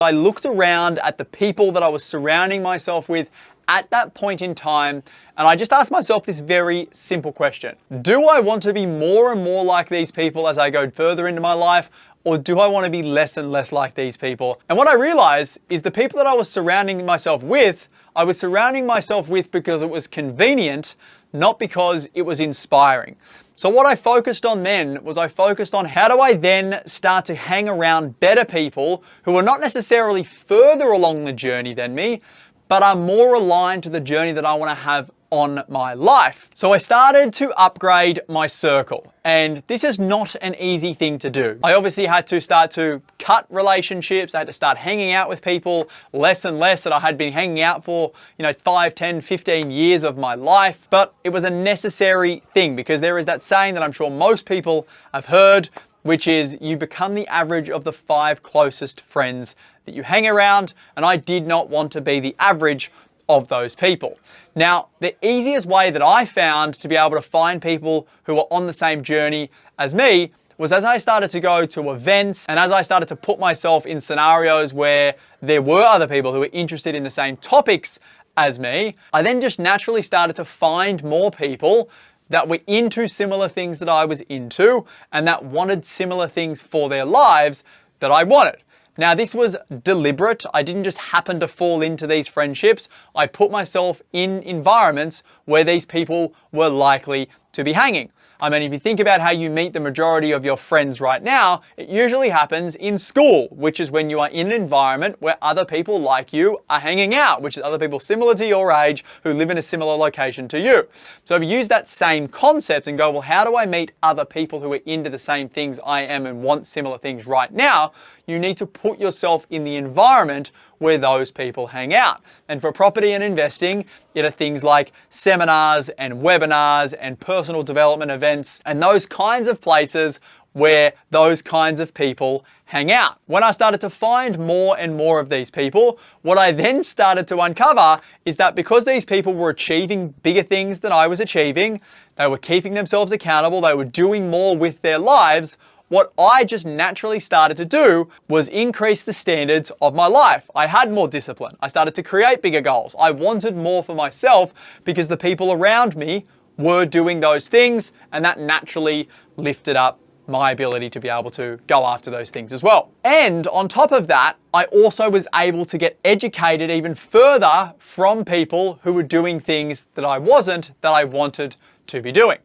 I looked around at the people that I was surrounding myself with at that point in time, and I just asked myself this very simple question. Do I want to be more and more like these people as I go further into my life, or do I want to be less and less like these people? And what I realized is the people that I was surrounding myself with, I was surrounding myself with because it was convenient, not because it was inspiring. So what I focused on then was I focused on how do I then start to hang around better people who are not necessarily further along the journey than me, but are more aligned to the journey that I want to have on my life. So I started to upgrade my circle, and this is not an easy thing to do. I obviously had to start to cut relationships. I had to start hanging out with people less and less that I had been hanging out for, 5, 10, 15 years of my life. But it was a necessary thing because there is that saying that I'm sure most people have heard, which is you become the average of the 5 closest friends that you hang around, and I did not want to be the average of those people. Now, the easiest way that I found to be able to find people who were on the same journey as me was as I started to go to events and as I started to put myself in scenarios where there were other people who were interested in the same topics as me, I then just naturally started to find more people that were into similar things that I was into and that wanted similar things for their lives that I wanted. Now, this was deliberate. I didn't just happen to fall into these friendships. I put myself in environments where these people were likely to be hanging. I mean, if you think about how you meet the majority of your friends right now, it usually happens in school, which is when you are in an environment where other people like you are hanging out, which is other people similar to your age who live in a similar location to you. So if you use that same concept and go, well, how do I meet other people who are into the same things I am and want similar things right now? You need to put yourself in the environment where those people hang out. And for property and investing, it are things like seminars and webinars and personal development events and those kinds of places where those kinds of people hang out. When I started to find more and more of these people, what I then started to uncover is that because these people were achieving bigger things than I was achieving, they were keeping themselves accountable, they were doing more with their lives, what I just naturally started to do was increase the standards of my life. I had more discipline. I started to create bigger goals. I wanted more for myself because the people around me were doing those things, and that naturally lifted up my ability to be able to go after those things as well. And on top of that, I also was able to get educated even further from people who were doing things that I wasn't, that I wanted to be doing.